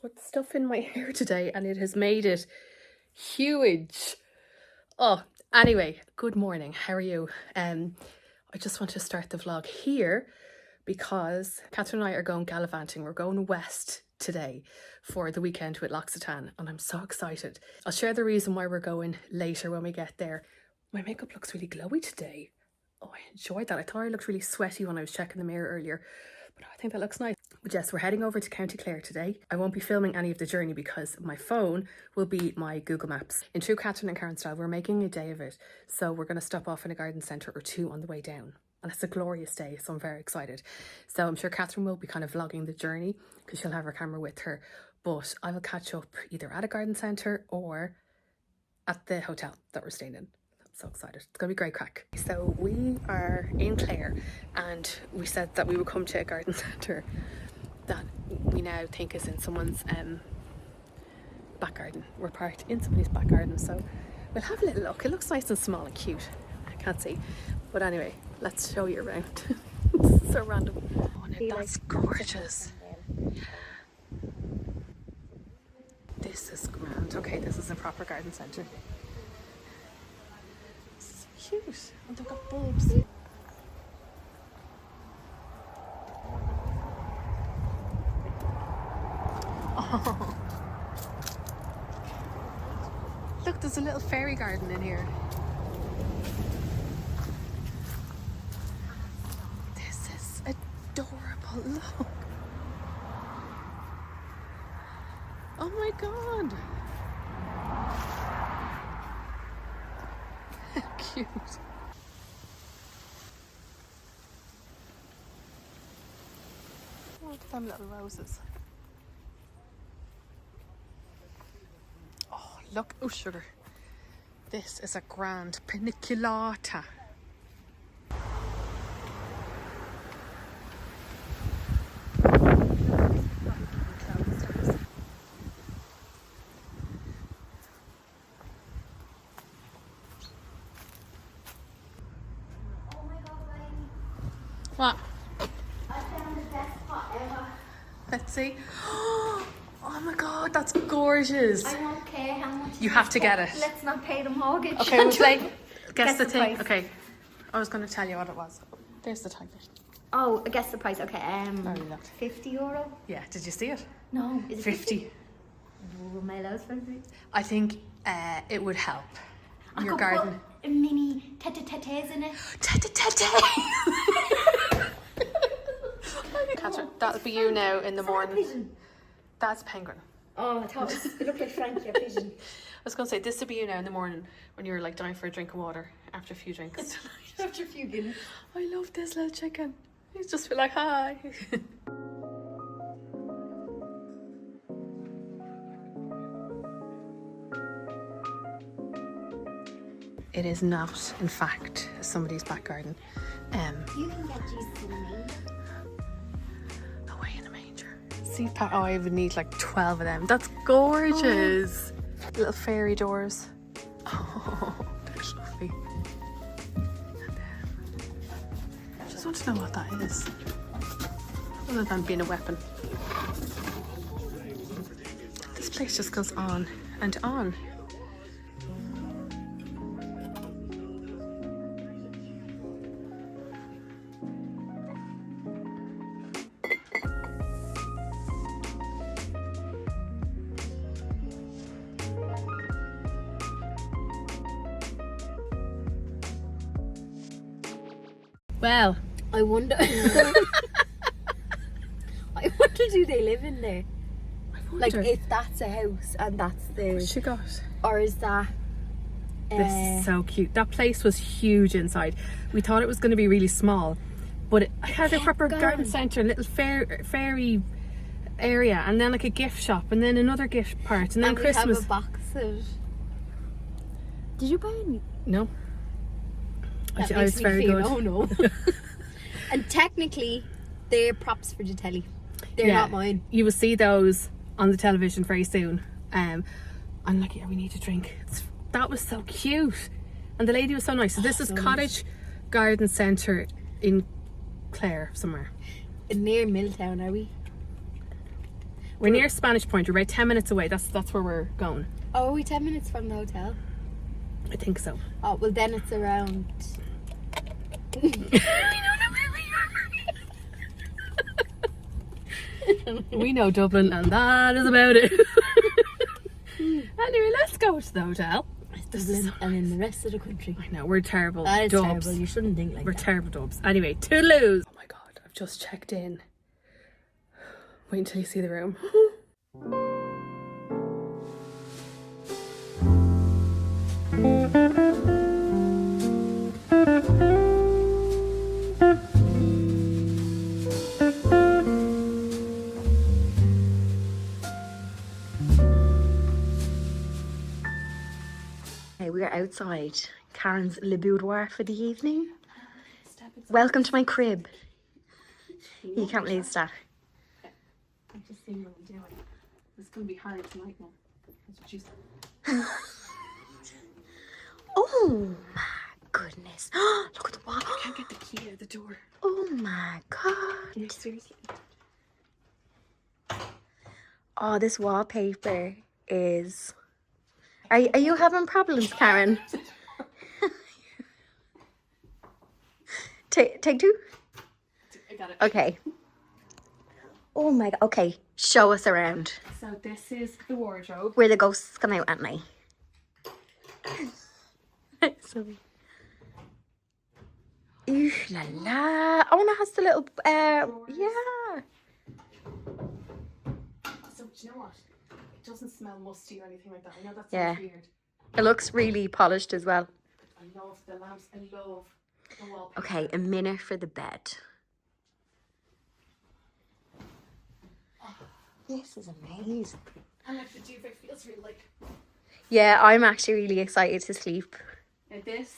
put stuff in my hair today and it has made it huge. Oh, anyway, good morning. How are you? I just want to start the vlog here because Catherine and I are going gallivanting. We're going west today for the weekend with L'Occitane and I'm so excited. I'll share the reason why we're going later when we get there. My makeup looks really glowy today. Oh, I enjoyed that. I thought I looked really sweaty when I was checking the mirror earlier, but I think that looks nice. But yes, we're heading over to County Clare today. I won't be filming any of the journey because my phone will be my Google Maps. In true Catherine and Karen style, we're making a day of it. So we're going to stop off in a garden centre or two on the way down. And it's a glorious day, so I'm very excited. So I'm sure Catherine will be kind of vlogging the journey because she'll have her camera with her. But I will catch up either at a garden centre or at the hotel that we're staying in. So excited. It's gonna be great crack. So we are in Clare and we said that we would come to a garden centre that we now think is in someone's back garden. We're parked in somebody's back garden, so we'll have a little look. It looks nice and small and cute. I can't see, but anyway, let's show you around. It's so random. Oh, no, that's gorgeous. This is grand. Okay, this is a proper garden centre. Cute. And they've got bulbs. Oh. Look, there's a little fairy garden in here. This is adorable. Look. Oh my god. Cute. Look at them little roses. Oh, look. Oh, sugar. This is a grand piniculata. What? I found the best spot ever. Let's see. Oh my god, that's gorgeous. I don't care how much. You have to get it. Let's not pay the mortgage. Okay, we'll play. Guess the thing. price. Okay. I was going to tell you what it was. There's the tiger. Oh, I guess the price. Okay, Oh, you looked. €50. Yeah, did you see it? No, is it 50. Oh, my allowed 50. I think it would help I your could garden. Put a mini tete-tetes in it. Catherine, that'll be you now in the morning. Pigeon. That's penguin. Oh, I thought it looked like Frankie a pigeon. I was going to say, this will be you now in the morning when you're like dying for a drink of water after a few drinks. After a few Guinness. I love this little chicken. He's just like, hi. It is not, in fact, somebody's back garden. You can get Jesus in the manger. Away in a manger. See, Pat, oh, I would need like 12 of them. That's gorgeous. Little fairy doors. Oh, they're lovely. I just want to know what that is. Other than being a weapon. This place just goes on and on. Well, I wonder. I wonder, do they live in there? Like, if that's a house and that's the. what she got? Or is that. This is so cute. That place was huge inside. We thought it was going to be really small, but it had a proper garden centre, little fairy area, and then like a gift shop, and then another gift part, and then Christmas. We have a box of. Did you buy any? No. That I makes was me very feel, good. oh no. And technically, they're props for the telly. They're Yeah. not mine. You will see those on the television very soon. I'm like, yeah, we need a drink. That was so cute, and the lady was so nice. So this is Cottage Garden Centre in Clare somewhere. Near Milltown, are we? We're near Spanish Point. We're about 10 minutes away. That's where we're going. Oh, are we 10 minutes from the hotel? I think so. Oh, well then it's around... We know Dublin, and that is about it. Anyway, let's go to the hotel. Dublin and in the rest of the country. I know, we're terrible That is dubs. terrible. You shouldn't think like We're that. terrible dubs. Anyway, toodaloos. Oh my god, I've just checked in. Wait until you see the room. Okay, we are outside Karen's Le Boudoir for the evening. Welcome to my crib. You can't believe that. I've just seen what I'm doing. This is going to be hard tonight now. That's what you said. Oh my goodness. Look at the wall. I can't get the key out of the door. Oh my god. No, seriously. Oh, this wallpaper is... Are you having problems, Karen? Take two? I got it. Okay. Oh my god. Okay, show us around. So this is the wardrobe. Where the ghosts come out at night. Sorry. Ooh la la. Oh, and it has the little, yeah. So, do you know what? It doesn't smell musty or anything like that. I know that sounds Yeah. weird. It looks really polished as well. I love the lamps. I love the wallpaper. Okay, a minute for the bed. This is amazing. And like the duvet feels really like... Yeah, I'm actually really excited to sleep. Like this.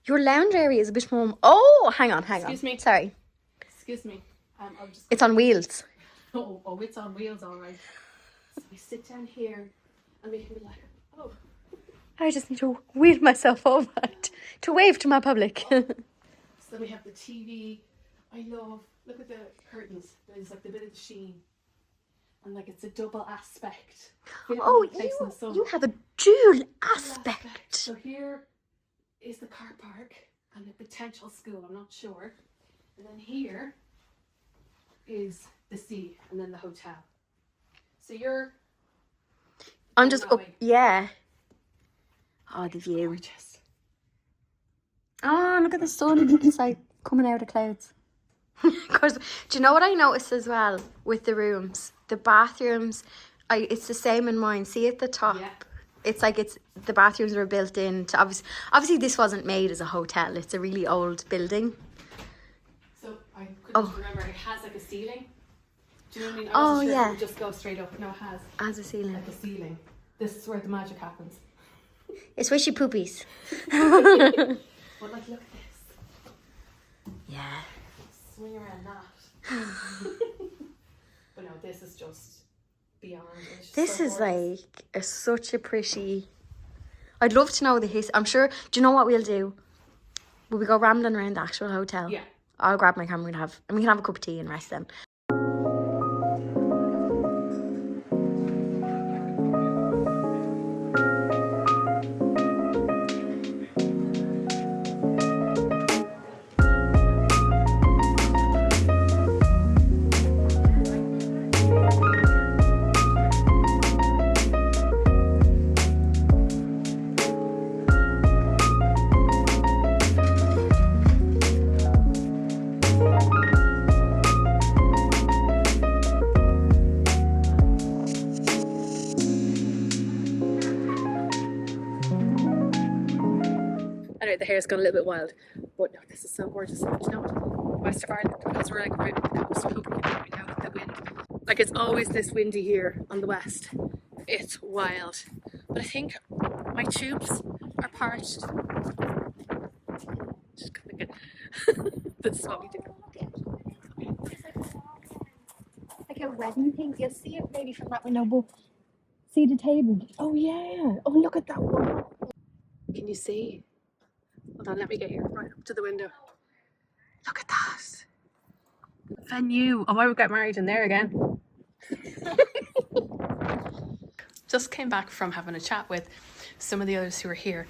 Your lounge area is a bit more... Oh, hang on. Excuse me. Sorry. Excuse me. I'll just... It's on wheels. Oh, it's on wheels, all right. So we sit down here and we can be like, oh. I just need to wheel myself over to wave to my public. So we have the TV. I love, look at the curtains. There's like the bit of the sheen. And like it's a double aspect. Oh, you have a dual aspect. So here is the car park and the potential school, I'm not sure. And then here is the sea and then the hotel. So you're... I'm just that up, way. yeah. Oh, the view. Gorgeous. Oh, look at the sun. It's like coming out of clouds. Because, do you know what I noticed as well with the rooms? The bathrooms, it's the same in mine. See at the top? Yeah. It's like the bathrooms were built in to obviously this wasn't made as a hotel. It's a really old building. So I couldn't remember. It has like a ceiling. Do you know what I mean? I Oh, wasn't sure yeah. It would just go straight up. No, it has As a ceiling. like a ceiling. This is where the magic happens. It's wishy poopies. But like, look at this. Yeah. Swing around that. But no, this is just beyond. It's just This so is gorgeous. like such a pretty... I'd love to know the history. I'm sure... Do you know what we'll do? Will we go rambling around the actual hotel? Yeah. I'll grab my camera and we can have a cup of tea and rest then. Anyway, the hair's gone a little bit wild, but no, this is so gorgeous. Do you know what? West of Ireland, because we're like right on the coast, I hope you can hear me now with the wind. Like it's always this windy here on the west. It's wild. But I think my tubes are parched. Just gonna get this is what we do. Like a wedding thing. You'll see it maybe from that window, but see the table. Oh yeah. Oh look at that one. Can you see? Hold on, let me get here right up to the window. Look at that. venue. Oh, I would get married in there again. Just came back from having a chat with some of the others who are here.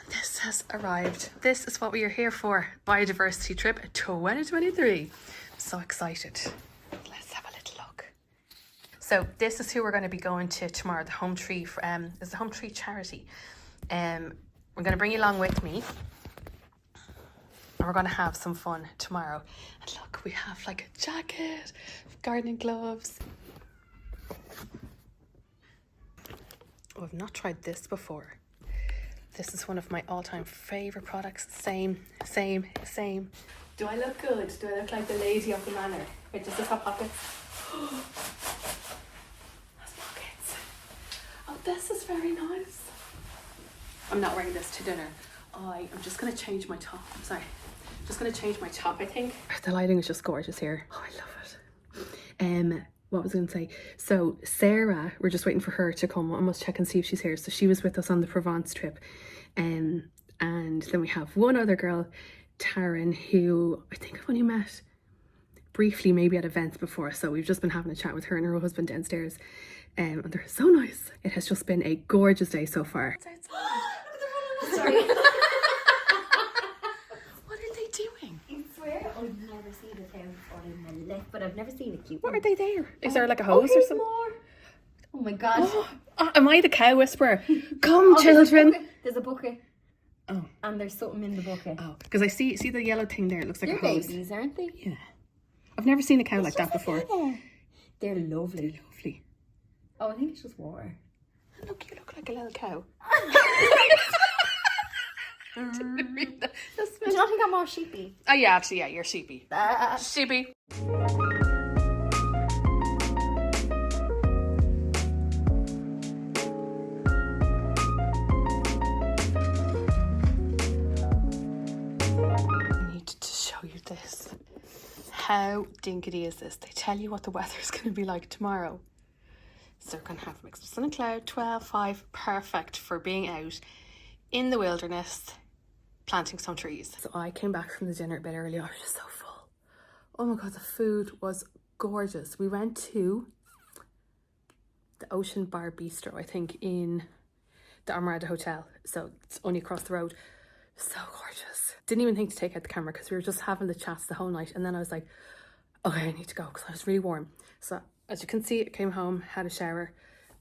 This has arrived. This is what we are here for. Biodiversity trip 2023. So excited. Let's have a little look. So this is who we're going to be going to tomorrow. The Hometree, is the Hometree Charity. We're going to bring you along with me. And we're going to have some fun tomorrow. And look, we have like a jacket, gardening gloves. Oh, I've not tried this before. This is one of my all-time favourite products. Same. Do I look good? Do I look like the lady of the manor? Wait, does this have pockets? Has pockets. Oh, this is very nice. I'm not wearing this to dinner. I'm just going to change my top. I'm sorry. Just going to change my top, I think. The lighting is just gorgeous here. Oh, I love it. What was I going to say? So Sarah, we're just waiting for her to come. I must check and see if she's here. So she was with us on the Provence trip. And then we have one other girl, Taryn, who I think I've only met briefly, maybe at events before. So we've just been having a chat with her and her husband downstairs. And they're so nice. It has just been a gorgeous day so far. Sorry. What are they doing? I swear I've never seen a town before in my life, but I've never seen a cute What one. are they there? Is there like a hose or something? More. Oh my god. Am I the cow whisperer? Come, children. There's a bucket. Oh. And there's something in the bucket. Oh, because I see the yellow thing there. It looks like They're a hose. babies, aren't they? Yeah. I've never seen a cow like that before. They're lovely. Lovely. Oh, I think it's just water. Look, you look like a little cow. Do you not think I'm more sheepy? Oh yeah, actually, yeah, you're sheepy. Sheepy. I need to show you this. How dinkety is this? They tell you what the weather is going to be like tomorrow. So we're going to have a mix of sun and cloud, 12, 5, perfect for being out in the wilderness, planting some trees. So I came back from the dinner a bit early. I was just so full. Oh my god, the food was gorgeous. We went to the Ocean Bar Bistro, I think, in the Armada Hotel. So it's only across the road. So gorgeous. Didn't even think to take out the camera because we were just having the chats the whole night. And then I was like, okay, I need to go because I was really warm. So as you can see, I came home, had a shower,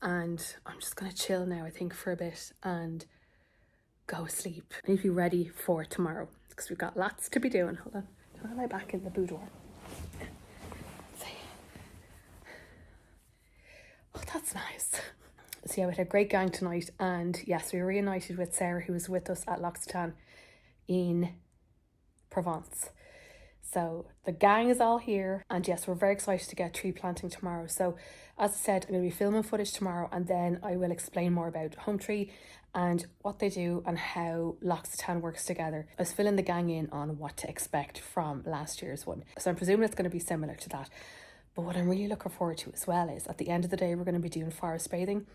and I'm just going to chill now, I think, for a bit and go sleep. I need to be ready for tomorrow because we've got lots to be doing. Hold on. Can I lie back in the boudoir? Let's see. Oh, that's nice. So yeah, we had a great gang tonight, and yes, we were reunited with Sarah, who was with us at L'Occitane in Provence. So the gang is all here, and yes, we're very excited to get tree planting tomorrow. So as I said, I'm going to be filming footage tomorrow, and then I will explain more about Hometree and what they do and how L'Occitane works together. I was filling the gang in on what to expect from last year's one. So I'm presuming it's going to be similar to that. But what I'm really looking forward to as well is at the end of the day, we're going to be doing forest bathing.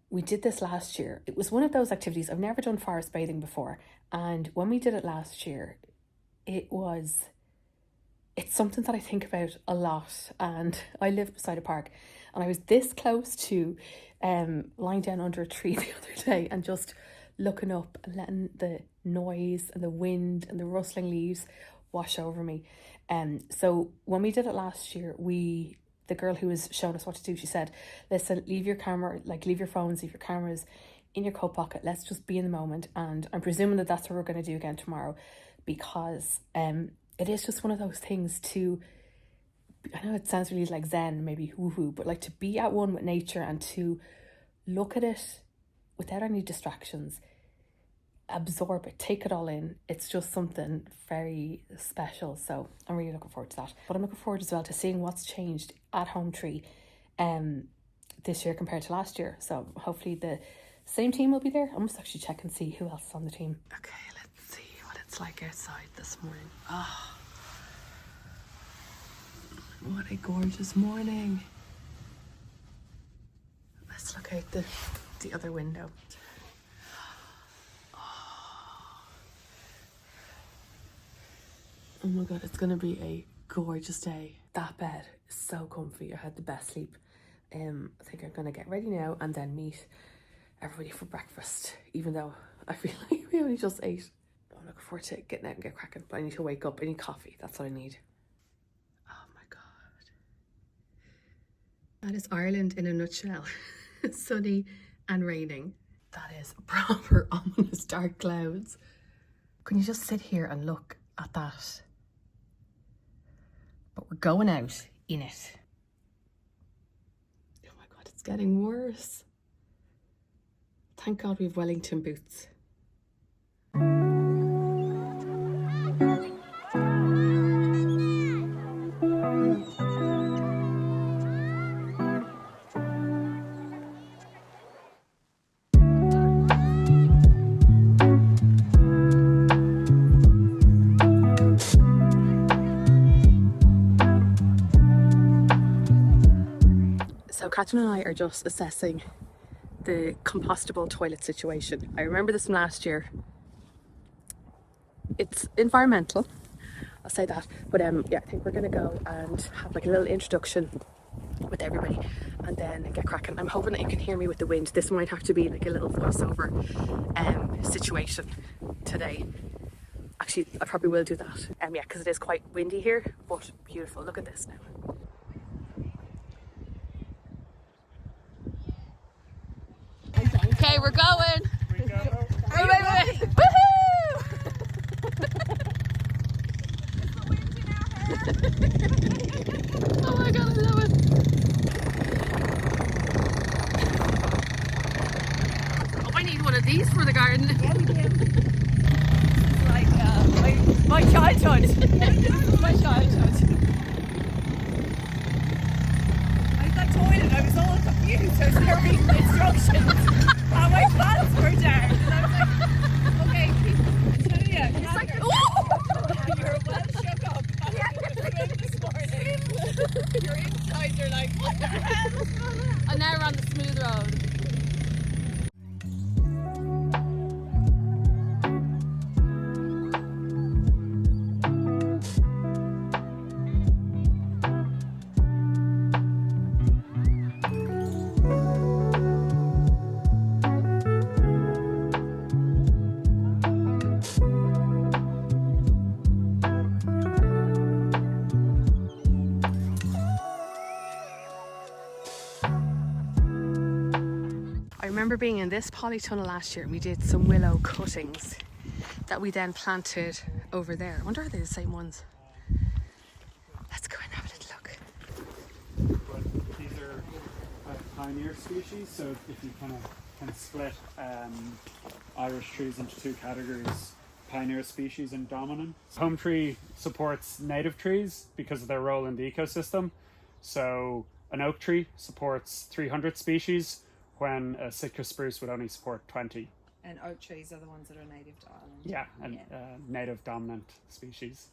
We did this last year. It was one of those activities. I've never done forest bathing before. And when we did it last year, it's something that I think about a lot. And I live beside a park, and I was this close to lying down under a tree the other day and just looking up and letting the noise and the wind and the rustling leaves wash over me. So when we did it last year, the girl who was showing us what to do, she said, listen, leave your camera, like leave your phones, leave your cameras in your coat pocket. Let's just be in the moment. And I'm presuming that that's what we're going to do again tomorrow, because it is just one of those things to, I know it sounds really like Zen, maybe woo-hoo, but like to be at one with nature and to look at it without any distractions, absorb it, take it all in. It's just something very special. So I'm really looking forward to that. But I'm looking forward as well to seeing what's changed at Hometree this year compared to last year. So hopefully the same team will be there. I must actually check and see who else is on the team. Okay, let's see what it's like outside this morning. Oh, what a gorgeous morning. Let's look out the other window. Oh my god, it's going to be a gorgeous day. That bed is so comfy. I had the best sleep. I think I'm gonna get ready now and then meet everybody for breakfast, even though I feel like we only just ate. I'm looking forward to getting out and get cracking, but I need to wake up. I need coffee. That's what I need. Oh my God. That is Ireland in a nutshell. Sunny and raining. That is proper ominous dark clouds. Can you just sit here and look at that? But we're going out in it. Oh my God, it's getting worse. Thank God we have Wellington boots. So Catherine and I are just assessing the compostable toilet situation. I remember this from last year. It's environmental, I'll say that. But yeah, I think we're gonna go and have like a little introduction with everybody and then get cracking. I'm hoping that you can hear me with the wind. This might have to be like a little voiceover situation today. Actually, I probably will do that. Yeah, because it is quite windy here, but beautiful. Look at this now. Okay, we're going. Wait. Woohoo! Oh my God, I love it. Oh, I need one of these for the garden. Yeah, we do. This is like my childhood. This is my childhood. I got toilet, I was all confused. I was there reading the instructions. And my pants were down. And I was like, okay, I tell you, it's like, you're well shook up. This morning. Your insides are like, what the hell? And now we're on the smooth road. I remember being in this polytunnel last year and we did some willow cuttings that we then planted over there. I wonder are they the same ones? Let's go and have a little look. But these are pioneer species, so if you kind of split Irish trees into two categories, pioneer species and dominant. Hometree supports native trees because of their role in the ecosystem. So an oak tree supports 300 species, when a Sitka spruce would only support 20. And oak trees are the ones that are native to Ireland. Yeah, and native dominant species.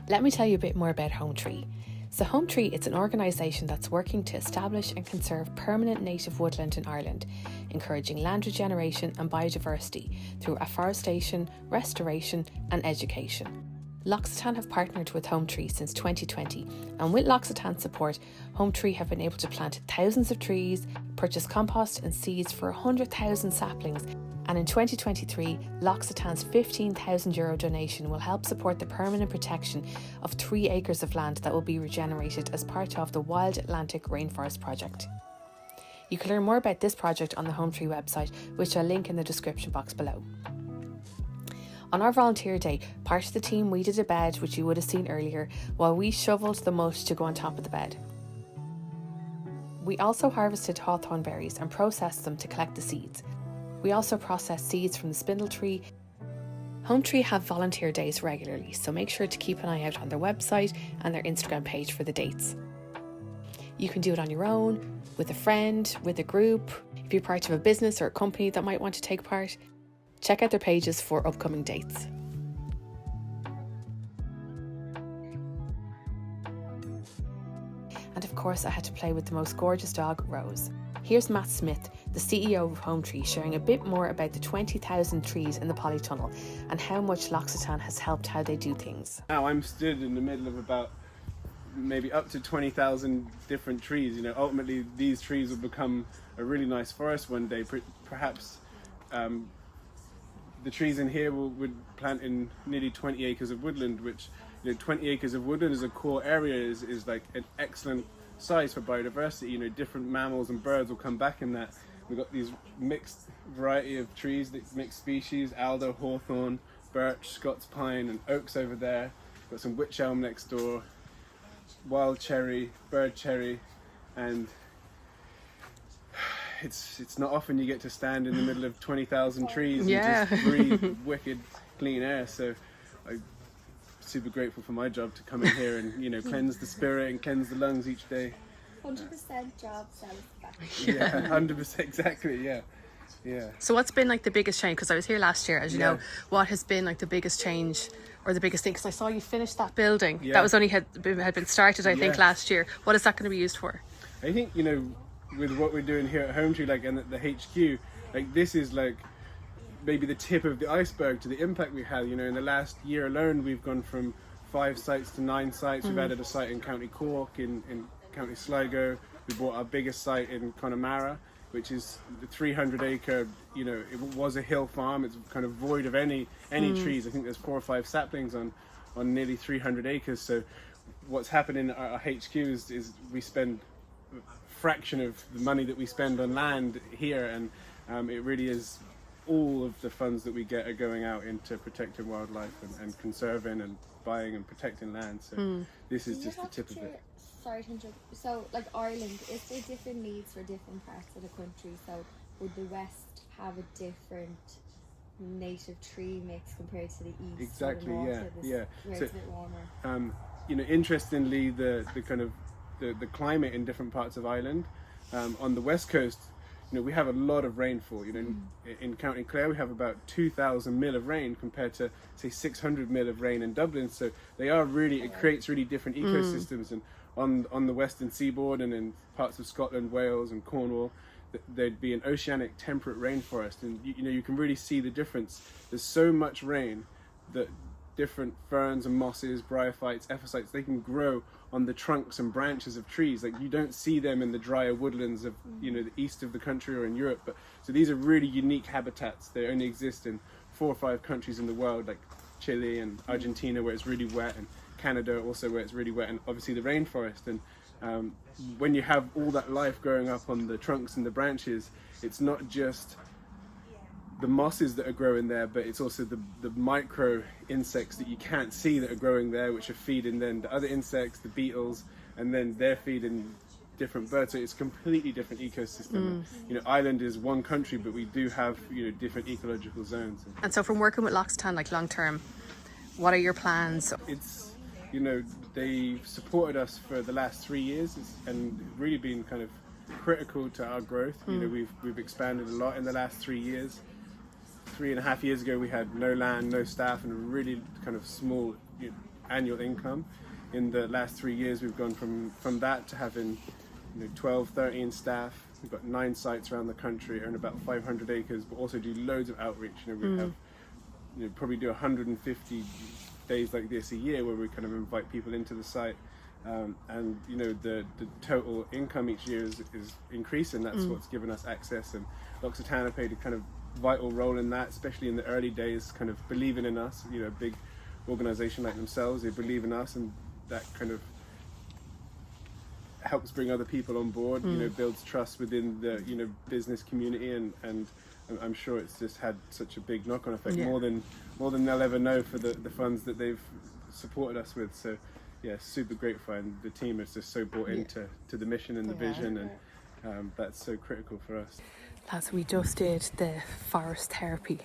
Let me tell you a bit more about Hometree. So Hometree, it's an organisation that's working to establish and conserve permanent native woodland in Ireland, encouraging land regeneration and biodiversity through afforestation, restoration and education. L'Occitane have partnered with Hometree since 2020, and with L'Occitane's support, Hometree have been able to plant thousands of trees, purchase compost and seeds for 100,000 saplings, and in 2023, L'Occitane's €15,000 donation will help support the permanent protection of 3 acres of land that will be regenerated as part of the Wild Atlantic Rainforest Project. You can learn more about this project on the Hometree website, which I'll link in the description box below. On our volunteer day, part of the team weeded a bed, which you would have seen earlier, while we shovelled the mud to go on top of the bed. We also harvested hawthorn berries and processed them to collect the seeds. We also processed seeds from the spindle tree. Hometree have volunteer days regularly, so make sure to keep an eye out on their website and their Instagram page for the dates. You can do it on your own, with a friend, with a group, if you're part of a business or a company that might want to take part. Check out their pages for upcoming dates. And of course, I had to play with the most gorgeous dog, Rose. Here's Matt Smith, the CEO of Hometree, sharing a bit more about the 20,000 trees in the polytunnel and how much L'Occitane has helped how they do things. Now I'm stood in the middle of about maybe up to 20,000 different trees. You know, ultimately these trees will become a really nice forest one day. Perhaps the trees in here would plant in nearly 20 acres of woodland, which, you know, 20 acres of woodland as a core area is like an excellent size for biodiversity. You know, different mammals and birds will come back in that. We've got these mixed variety of trees, mixed species: alder, hawthorn, birch, Scots pine, and oaks over there. Got some wych elm next door, wild cherry, bird cherry, and it's not often you get to stand in the middle of 20,000 trees and just breathe wicked clean air. So I'm super grateful for my job to come in here and, you know, cleanse the spirit and cleanse the lungs each day. 100% job satisfaction. Yeah, 100%, exactly, yeah. So what's been like the biggest change? Because I was here last year, as you know. What has been like the biggest change or the biggest thing? Because I saw you finish that building. That was only had been started, I think, last year. What is that going to be used for? I think, you know, with what we're doing here at Hometree, like, and at the HQ, like, this is like maybe the tip of the iceberg to the impact we had. You know, in the last year alone, we've gone from 5 sites to 9 sites. We've added a site in County Cork, in County Sligo. We bought our biggest site in Connemara, which is the 300-acre, you know, it was a hill farm. It's kind of void of any trees. I think there's 4 or 5 saplings on nearly 300 acres. So what's happened in our HQ is we spend a fraction of the money that we spend on land here, and it really is all of the funds that we get are going out into protecting wildlife and conserving and buying and protecting land. So this is just the tip of it. Sorry to interrupt. So, like Ireland, is there different needs for different parts of the country? So, would the West have a different native tree mix compared to the East? Exactly. Or the North, Yeah. Where So, it's a bit warmer. you know, interestingly, the kind of the climate in different parts of Ireland, on the West Coast, you know, we have a lot of rainfall. You know, in County Clare we have about 2,000 mil of rain compared to, say, 600 mil of rain in Dublin. So they are really, it creates really different ecosystems. And on the western seaboard and in parts of Scotland, Wales and Cornwall, there'd be an oceanic temperate rainforest, and you know, you can really see the difference. There's so much rain that different ferns and mosses, bryophytes, epiphytes, they can grow on the trunks and branches of trees. Like, you don't see them in the drier woodlands of, you know, the east of the country or in Europe. But so these are really unique habitats. They only exist in 4 or 5 countries in the world, like Chile and Argentina, where it's really wet, and Canada also, where it's really wet, and obviously the rainforest. And when you have all that life growing up on the trunks and the branches, it's not just the mosses that are growing there, but it's also the micro insects that you can't see that are growing there, which are feeding then the other insects, the beetles, and then they're feeding different birds. So it's a completely different ecosystem. You know, Ireland is one country, but we do have, you know, different ecological zones. And so from working with L'Occitane, like long term, what are your plans? It's, you know, they supported us for the last 3 years and really been kind of critical to our growth. You know, we've expanded a lot in the last 3 years. 3.5 years ago we had no land, no staff, and a really kind of small, you know, annual income. In the last 3 years we've gone from that to having, you know, 12, 13 staff. We've got 9 sites around the country, own about 500 acres, but also do loads of outreach. You know, we have, you know, probably do 150 days like this a year where we kind of invite people into the site, and you know, the total income each year is increasing. That's what's given us access, and L'Occitane played a kind of vital role in that, especially in the early days, kind of believing in us. You know, a big organization like themselves, they believe in us, and that kind of helps bring other people on board. You know, builds trust within the, you know, business community, and I'm sure it's just had such a big knock-on effect, more than they'll ever know, for the funds that they've supported us with. So yeah, super grateful, and the team is just so bought into the mission and the vision, and that's so critical for us. Lads, we just did the forest therapy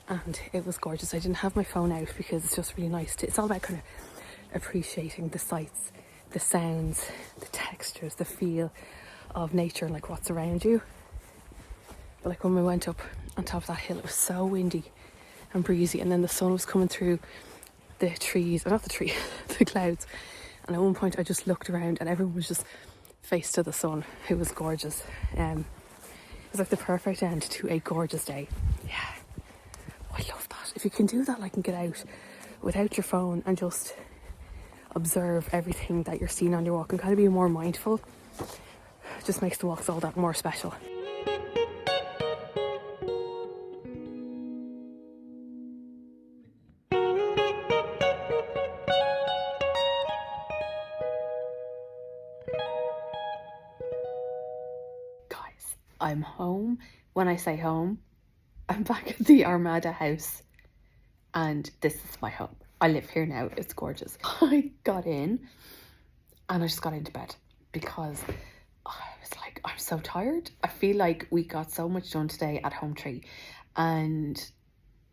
and it was gorgeous. I didn't have my phone out because it's just really nice it's all about kind of appreciating the sights, the sounds, the textures, the feel of nature, and like what's around you. But like when we went up on top of that hill, it was so windy and breezy, and then the sun was coming through the trees, or not the tree, the clouds. And at one point I just looked around and everyone was just face to the sun. It was gorgeous. It's like the perfect end to a gorgeous day. Yeah, oh, I love that. If you can do that, like, and get out without your phone and just observe everything that you're seeing on your walk and kind of be more mindful, it just makes the walks all that more special. Guys, I'm home. When I say home, I'm back at the Armada House, and this is my home. I live here now. It's gorgeous. I got in and I just got into bed because I was like, I'm so tired. I feel like we got so much done today at Hometree, and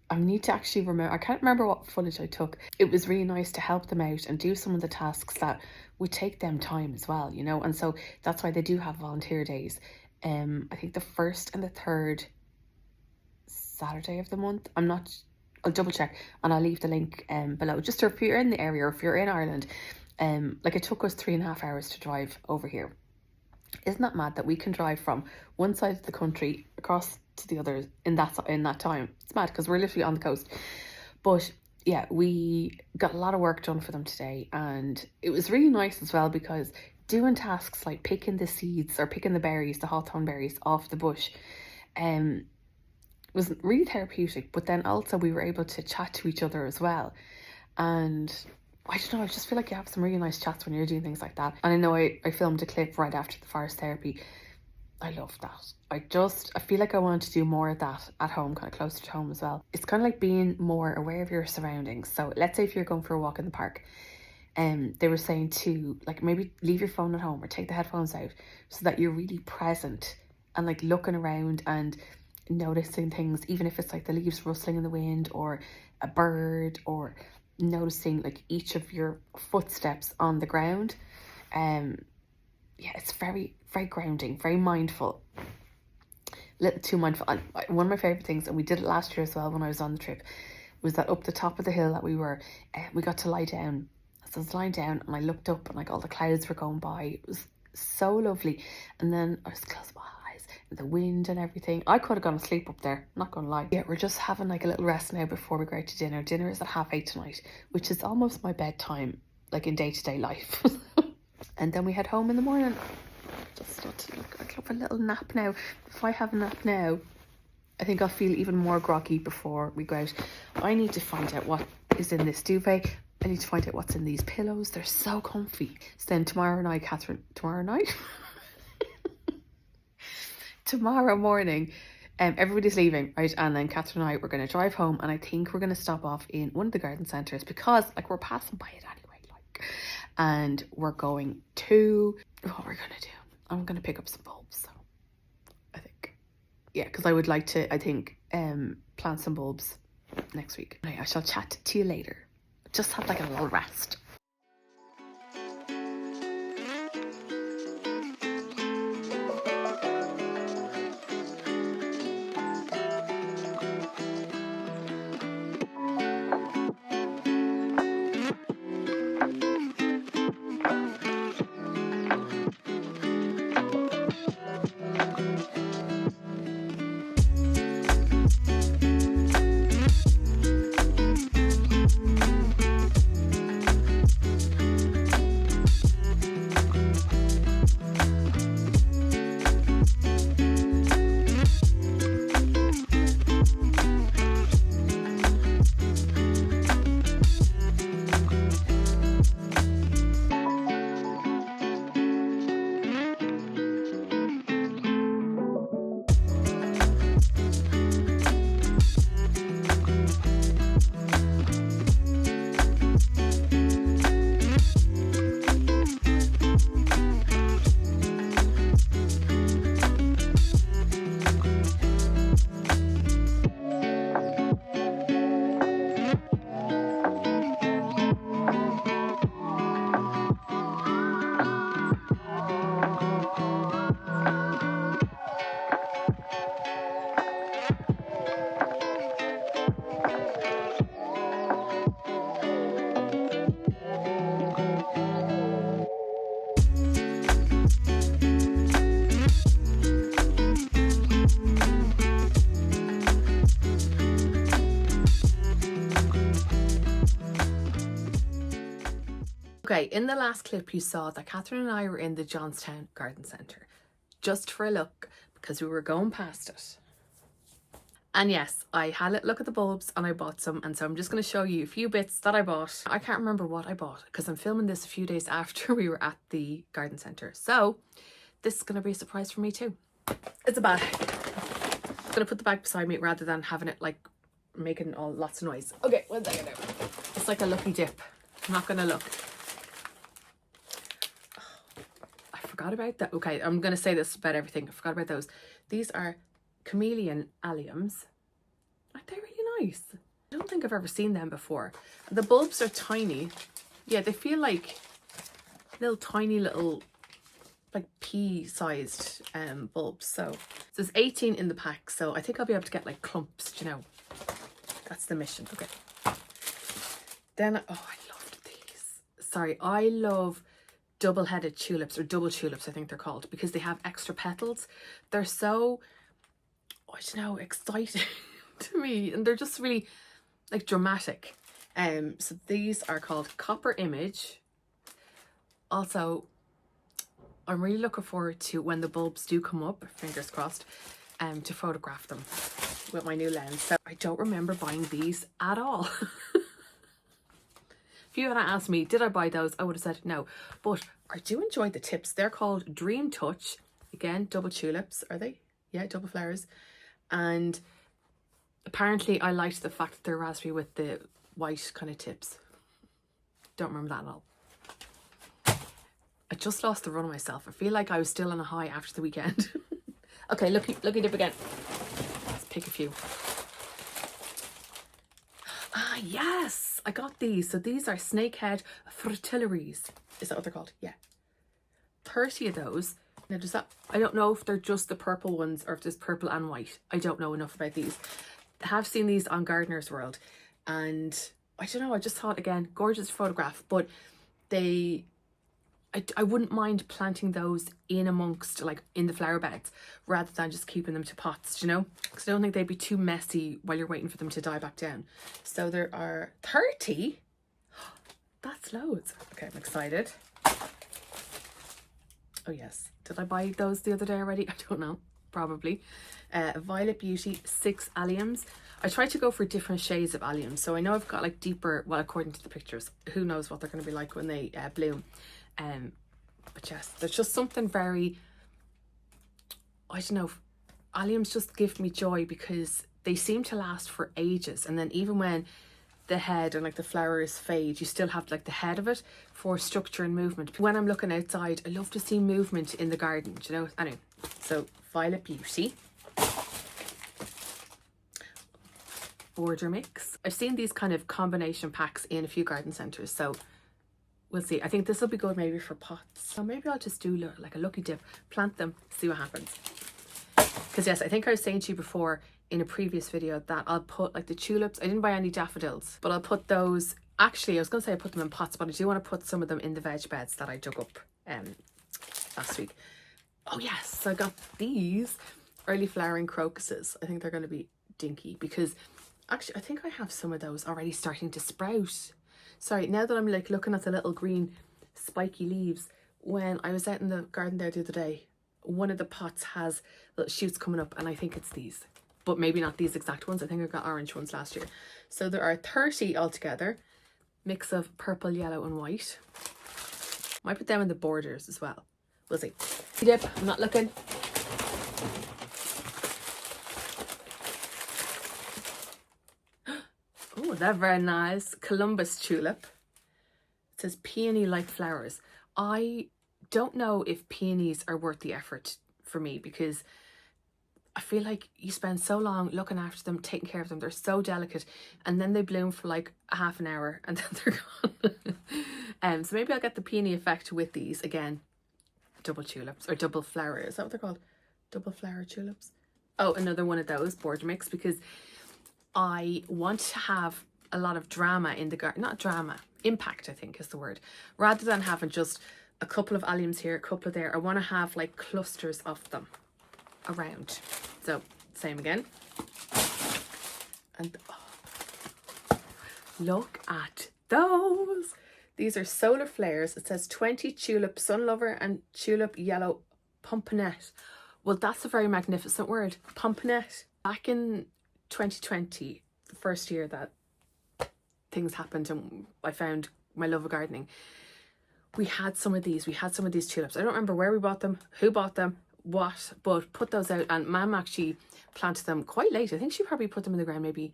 I need to actually remember, I can't remember what footage I took. It was really nice to help them out and do some of the tasks that would take them time as well, you know, and so that's why they do have volunteer days. I think the 1st and the 3rd Saturday of the month. I'll double check and I'll leave the link below, just if you're in the area or if you're in Ireland. Like, it took us 3.5 hours to drive over here. Isn't that mad that we can drive from one side of the country across to the other in that time? It's mad because we're literally on the coast. But yeah, we got a lot of work done for them today, and it was really nice as well because doing tasks like picking the seeds or picking the berries, the hawthorn berries off the bush, was really therapeutic. But then also we were able to chat to each other as well, and I don't know, I just feel like you have some really nice chats when you're doing things like that. And I know I filmed a clip right after the forest therapy. I love that. I feel like I want to do more of that at home, kind of closer to home as well. It's kind of like being more aware of your surroundings. So let's say if you're going for a walk in the park, they were saying to, like, maybe leave your phone at home or take the headphones out so that you're really present and like looking around and noticing things, even if it's like the leaves rustling in the wind or a bird, or noticing like each of your footsteps on the ground. Yeah, it's very, very grounding, very mindful. A little too mindful. And one of my favourite things, and we did it last year as well when I was on the trip, was that up the top of the hill that we were, we got to lie down. So I was lying down and I looked up and like all the clouds were going by. It was so lovely. And then I was closed my eyes, and the wind and everything. I could have gone to sleep up there, not gonna lie. Yeah, we're just having like a little rest now before we go out to dinner. Dinner is at 8:30 tonight, which is almost my bedtime, like in day-to-day life. And then we head home in the morning. Just start to look, I'd love a little nap now. If I have a nap now, I think I'll feel even more groggy before we go out. I need to find out what is in this duvet. I need to find out what's in these pillows. They're so comfy. So then tomorrow night, tomorrow morning, everybody's leaving, right? And then Catherine and I, we're going to drive home, and I think we're going to stop off in one of the garden centres because like we're passing by it anyway, like, and we're going to, what we're going to do, I'm going to pick up some bulbs. So I think, yeah, because I would like to, I think, plant some bulbs next week. Anyway, I shall chat to you later. Just have like a little rest. Okay, in the last clip you saw that Catherine and I were in the Johnstown Garden Centre just for a look because we were going past it. And yes, I had a look at the bulbs and I bought some, and so I'm just going to show you a few bits that I bought. I can't remember what I bought because I'm filming this a few days after we were at the garden centre. So this is going to be a surprise for me too. It's a bag. I'm going to put the bag beside me rather than having it like making lots of noise. Okay, one second now. It's like a lucky dip. I'm not going to look. I forgot about that. Okay, I'm going to say this about everything. I forgot about those. These are chameleon alliums. Aren't they really nice? I don't think I've ever seen them before. The bulbs are tiny. Yeah, they feel like little tiny little like pea-sized bulbs. So there's 18 in the pack, so I think I'll be able to get like clumps, you know. That's the mission. Okay. Then oh, I loved these. Sorry, I love double-headed tulips, or double tulips I think they're called, because they have extra petals. They're so, I don't know, exciting to me, and they're just really like dramatic. So these are called Copper Image. Also, I'm really looking forward to when the bulbs do come up, fingers crossed, to photograph them with my new lens. So I don't remember buying these at all. If you had asked me, did I buy those? I would have said no. But I do enjoy the tips. They're called Dream Touch. Again, double tulips, are they? Yeah, double flowers. And apparently I liked the fact that they're raspberry with the white kind of tips. Don't remember that at all. I just lost the run of myself. I feel like I was still on a high after the weekend. Okay, lucky dip again. Let's pick a few. Ah, yes! I got these. So these are snakehead fritillaries. Is that what they're called? Yeah. 30 of those. Now does that, I don't know if they're just the purple ones or if there's purple and white. I don't know enough about these. I have seen these on Gardener's World, and I don't know, I just thought, again, gorgeous photograph, but I wouldn't mind planting those in amongst, like in the flower beds, rather than just keeping them to pots, you know, because I don't think they'd be too messy while you're waiting for them to die back down. So there are 30. That's loads. Okay, I'm excited. Oh yes, did I buy those the other day already? I don't know, probably. Violet Beauty 6 alliums. I tried to go for different shades of alliums, so I know I've got like deeper, well, according to the pictures, who knows what they're going to be like when they bloom. But yes, there's just something very, I don't know, alliums just give me joy because they seem to last for ages, and then even when the head and like the flowers fade, you still have like the head of it for structure and movement. When I'm looking outside, I love to see movement in the garden, do you know? Anyway, so Violet Beauty. Border mix. I've seen these kind of combination packs in a few garden centres, so we'll see. I think this will be good maybe for pots. So maybe I'll just do like a lucky dip, plant them, see what happens. Because yes, I think I was saying to you before in a previous video that I'll put like the tulips, I didn't buy any daffodils, but I'll put those, actually I was going to say I put them in pots, but I do want to put some of them in the veg beds that I dug up last week. Oh yes, so I got these early flowering crocuses. I think they're going to be dinky because actually I think I have some of those already starting to sprout. Sorry, now that I'm like looking at the little green spiky leaves, when I was out in the garden there the other day, one of the pots has little shoots coming up, and I think it's these, but maybe not these exact ones. I think I got orange ones last year. So there are 30 altogether, mix of purple, yellow and white. Might put them in the borders as well. We'll see. Dip, I'm not looking. Oh, they're very nice. Columbus tulip. It says peony-like flowers. I don't know if peonies are worth the effort for me, because I feel like you spend so long looking after them, taking care of them. They're so delicate, and then they bloom for like a half an hour and then they're gone. So maybe I'll get the peony effect with these. Again, double tulips, or double flower. Is that what they're called? Double flower tulips. Oh, another one of those border mix, because I want to have a lot of drama in the garden. Not drama, impact I think is the word. Rather than having just a couple of alliums here, a couple of there, I want to have like clusters of them around. So same again. And oh, look at those. These are solar flares. It says 20 tulip sunlover and tulip yellow pomponette. Well, that's a very magnificent word, pomponette. Back in 2020, the first year that things happened and I found my love of gardening, we had some of these tulips. I don't remember where we bought them, who bought them, what, but put those out, and Mum actually planted them quite late. I think she probably put them in the ground maybe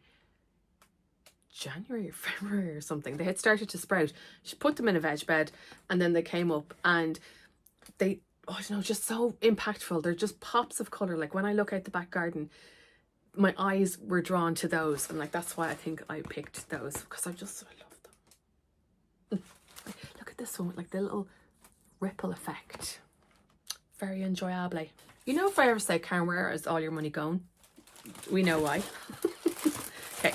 January or February or something. They had started to sprout. She put them in a veg bed and then they came up, and they, I don't know, just so impactful. They're just pops of colour. Like when I look out the back garden, my eyes were drawn to those, and like that's why I think I picked those, because I love them. Look at this one with like the little ripple effect. Very enjoyable. You know, if I ever say, Karen, where is all your money going? We know why. Okay.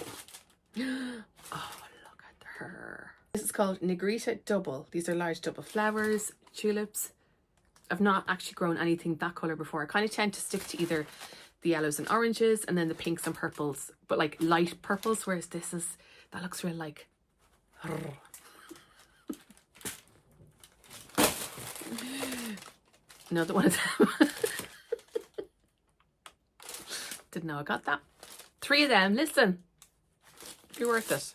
Oh, look at her. This is called Negrita Double. These are large double flowers, tulips. I've not actually grown anything that colour before. I kind of tend to stick to either the yellows and oranges and then the pinks and purples, but like light purples, whereas this is, that looks real like another one of them. Didn't know I got that. 3 of them. Listen, you're worth it.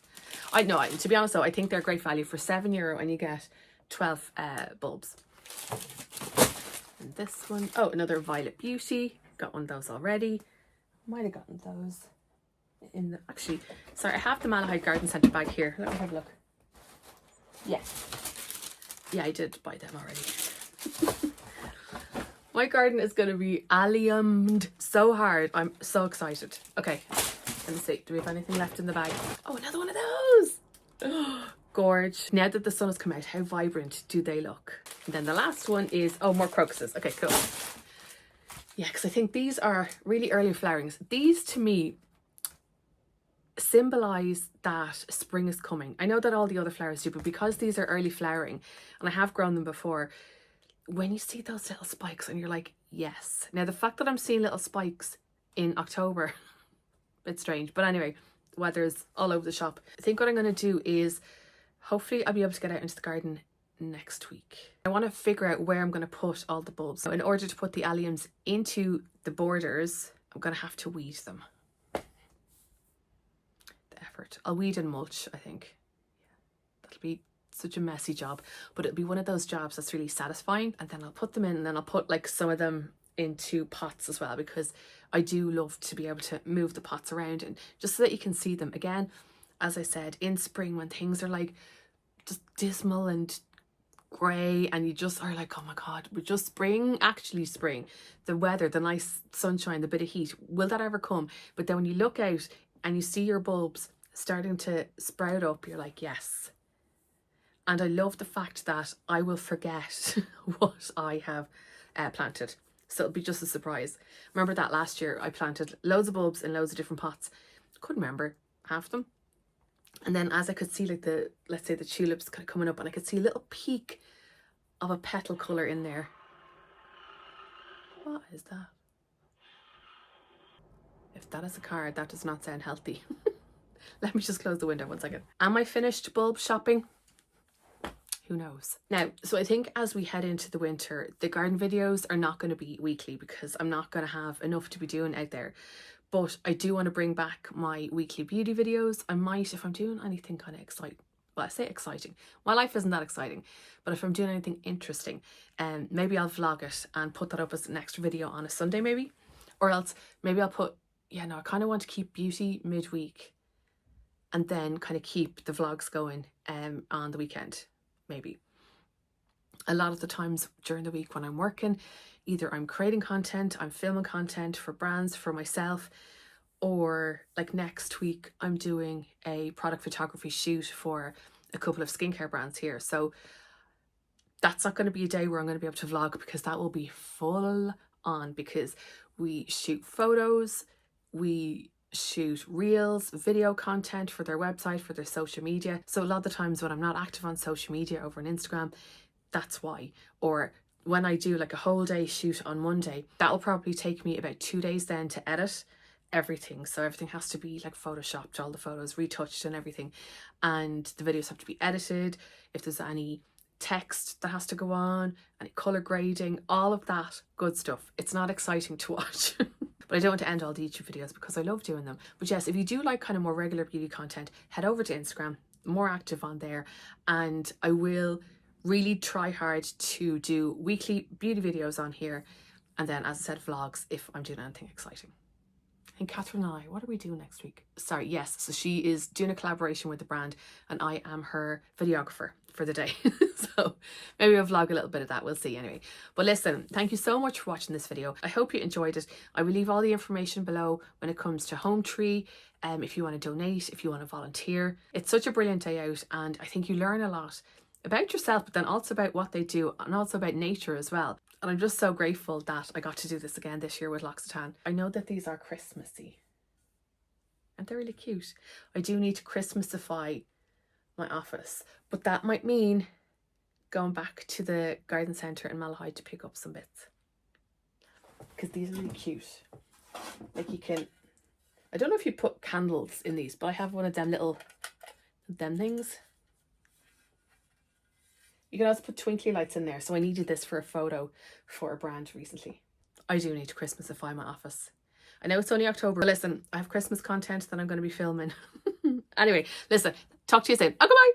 I know, to be honest though, I think they're great value for €7 and you get 12 bulbs. And this one, oh, another Violet Beauty. Got one of those already. Might have gotten those in the, actually, sorry, I have the Armada Garden Centre bag here. Let me have a look. Yeah, I did buy them already. My garden is going to be alliumed so hard. I'm so excited. Okay, let me see. Do we have anything left in the bag? Oh, another one of those. Gorge. Now that the sun has come out, how vibrant do they look? And then the last one is, oh, more crocuses. Okay, cool. Yeah, because I think these are really early flowerings. These to me symbolize that spring is coming. I know that all the other flowers do, but because these are early flowering and I have grown them before, when you see those little spikes and you're like, yes. Now the fact that I'm seeing little spikes in October, it's strange, but anyway, weather's all over the shop. I think what I'm going to do is hopefully I'll be able to get out into the garden next week. I want to figure out where I'm going to put all the bulbs. So in order to put the alliums into the borders, I'm going to have to weed them. The effort. I'll weed and mulch, I think. That'll be such a messy job, but it'll be one of those jobs that's really satisfying. And then I'll put them in, and then I'll put like some of them into pots as well, because I do love to be able to move the pots around, and just so that you can see them again. As I said, in spring when things are like just dismal and grey and you just are like, oh my god, we're just spring, actually spring, the weather, the nice sunshine, the bit of heat, will that ever come? But then when you look out and you see your bulbs starting to sprout up, you're like, yes. And I love the fact that I will forget what I have planted, so it'll be just a surprise. Remember that last year I planted loads of bulbs in loads of different pots, couldn't remember half of them. And then as I could see like the, let's say the tulips kind of coming up, and I could see a little peak of a petal colour in there. What is that? If that is a car, that does not sound healthy. Let me just close the window 1 second. Am I finished bulb shopping? Who knows? Now, so I think as we head into the winter, the garden videos are not going to be weekly because I'm not going to have enough to be doing out there. But I do want to bring back my weekly beauty videos. I might, if I'm doing anything kind of exciting, well, I say exciting, my life isn't that exciting, but if I'm doing anything interesting, maybe I'll vlog it and put that up as the next video on a Sunday maybe, or else maybe I'll put, yeah, no, I kind of want to keep beauty midweek and then kind of keep the vlogs going on the weekend, maybe. A lot of the times during the week when I'm working, either I'm creating content, I'm filming content for brands, for myself, or like next week I'm doing a product photography shoot for a couple of skincare brands here. So that's not going to be a day where I'm going to be able to vlog, because that will be full on, because we shoot photos, we shoot reels, video content for their website, for their social media. So a lot of the times when I'm not active on social media over on Instagram, that's why. Or when I do like a whole day shoot on Monday, that will probably take me about 2 days then to edit everything. So everything has to be like photoshopped, all the photos retouched and everything. And the videos have to be edited. If there's any text that has to go on, any colour grading, all of that good stuff. It's not exciting to watch. But I don't want to end all the YouTube videos because I love doing them. But yes, if you do like kind of more regular beauty content, head over to Instagram, more active on there, and I will really try hard to do weekly beauty videos on here, and then, as I said, vlogs if I'm doing anything exciting. And Catherine and I, what are we doing next week? Sorry, yes, so she is doing a collaboration with the brand and I am her videographer for the day. So maybe I'll vlog a little bit of that, we'll see anyway. But listen, thank you so much for watching this video. I hope you enjoyed it. I will leave all the information below when it comes to Hometree. If you want to donate, if you want to volunteer. It's such a brilliant day out, and I think you learn a lot about yourself, but then also about what they do, and also about nature as well. And I'm just so grateful that I got to do this again this year with L'Occitane. I know that these are Christmassy, and they're really cute. I do need to Christmasify my office, but that might mean going back to the garden centre in Malahide to pick up some bits, because these are really cute. Like, you can, I don't know if you put candles in these, but I have one of them little, them things. You can also put twinkly lights in there. So I needed this for a photo for a brand recently. I do need to Christmasify my office. I know it's only October, but listen, I have Christmas content that I'm going to be filming. Anyway, listen, talk to you soon. Oh, goodbye.